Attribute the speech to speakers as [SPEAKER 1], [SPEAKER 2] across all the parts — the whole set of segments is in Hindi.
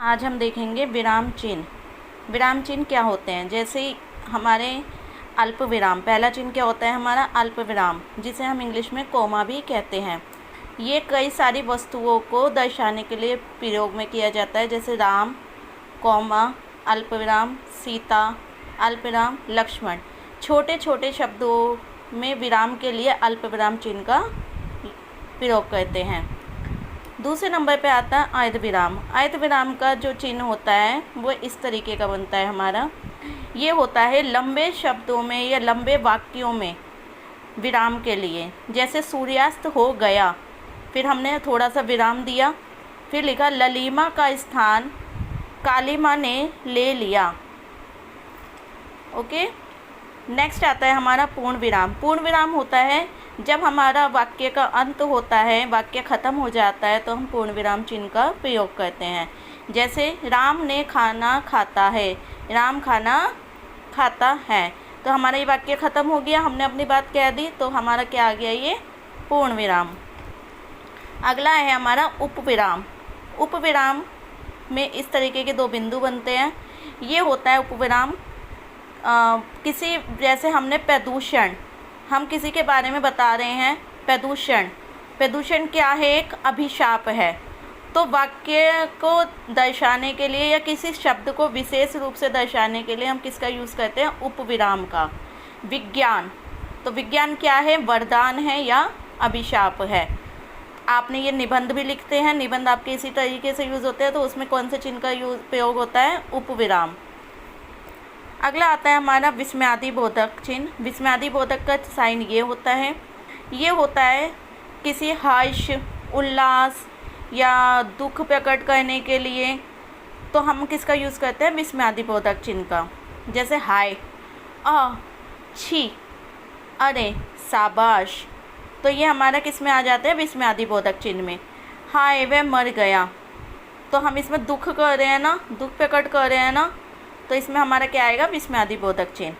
[SPEAKER 1] आज हम देखेंगे विराम चिन्ह। विराम चिन्ह क्या होते हैं? जैसे हमारे अल्प विराम, पहला चिन्ह क्या होता है हमारा? अल्प विराम, जिसे हम इंग्लिश में कोमा भी कहते हैं। ये कई सारी वस्तुओं को दर्शाने के लिए प्रयोग में किया जाता है, जैसे राम, कोमा, अल्प विराम, सीता, अल्प विराम, लक्ष्मण। छोटे छोटे शब्दों में विराम के लिए अल्प विराम चिन्ह का प्रयोग करते हैं। दूसरे नंबर पे आता है अर्ध विराम। अर्ध विराम का जो चिन्ह होता है वो इस तरीके का बनता है हमारा। ये होता है लंबे शब्दों में या लंबे वाक्यों में विराम के लिए। जैसे सूर्यास्त हो गया, फिर हमने थोड़ा सा विराम दिया, फिर लिखा ललिमा का स्थान कालिमा ने ले लिया। ओके, नेक्स्ट आता है हमारा पूर्ण विराम। पूर्ण विराम होता है जब हमारा वाक्य का अंत होता है, वाक्य ख़त्म हो जाता है, तो हम पूर्ण विराम चिन्ह का प्रयोग करते हैं। जैसे राम ने खाना खाता है, राम खाना खाता है, तो हमारा ये वाक्य ख़त्म हो गया, हमने अपनी बात कह दी, तो हमारा क्या आ गया? ये पूर्ण विराम। अगला है हमारा उपविराम। उपविराम में इस तरीके के दो बिंदु बनते हैं। ये होता है उपविराम किसी, जैसे हमने प्रदूषण, हम किसी के बारे में बता रहे हैं प्रदूषण। प्रदूषण क्या है? एक अभिशाप है। तो वाक्य को दर्शाने के लिए या किसी शब्द को विशेष रूप से दर्शाने के लिए हम किसका यूज़ करते हैं? उपविराम का। विज्ञान, तो विज्ञान क्या है? वरदान है या अभिशाप है। आपने ये निबंध भी लिखते हैं, निबंध आपके इसी तरीके से यूज़ होते हैं, तो उसमें कौन से चिन्ह का प्रयोग होता है? उपविराम। अगला आता है हमारा विस्मयादिबोधक चिन्ह। विस्मयादिबोधक का साइन ये होता है, ये होता है किसी हर्ष, उल्लास या दुख प्रकट करने के लिए, तो हम किसका यूज़ करते हैं? विस्मयादिबोधक चिन्ह का। जैसे हाय, छी, अरे, शाबाश, तो ये हमारा किस में आ जाते हैं? विस्मयादिबोधक चिन्ह में। हाय वह मर गया, तो हम इसमें दुख कर रहे हैं ना, दुख प्रकट कर रहे हैं ना, तो इसमें हमारा क्या आएगा? विस्मयादिबोधक चिन्ह।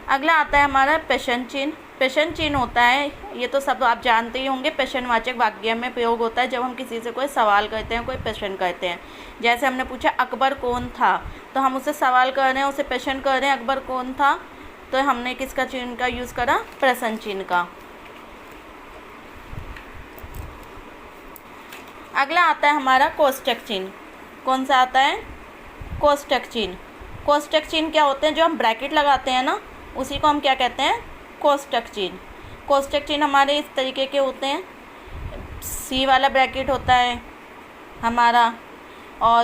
[SPEAKER 1] अगला आता है हमारा प्रश्न चिन्ह। प्रश्न चिन्ह होता है, ये तो सब आप जानते ही होंगे, प्रश्नवाचक वाक्य में प्रयोग होता है जब हम किसी से कोई सवाल करते हैं, कोई प्रश्न करते हैं। जैसे हमने पूछा अकबर कौन था, तो हम उससे सवाल कर रहे हैं, उसे प्रश्न कर रहे हैं अकबर कौन था, तो हमने किसका चिन्ह का यूज़ करा? प्रश्न चिन्ह का। अगला आता है हमारा कोष्टक चिन्ह। कौन सा आता है? कोष्टक चिन्ह। कोष्टक चिन्ह क्या होते हैं? जो हम ब्रैकेट लगाते हैं ना, उसी को हम क्या कहते हैं? कोष्टक चिन्ह। कोष्टक चिन्ह हमारे इस तरीके के होते हैं, सी वाला ब्रैकेट होता है हमारा, और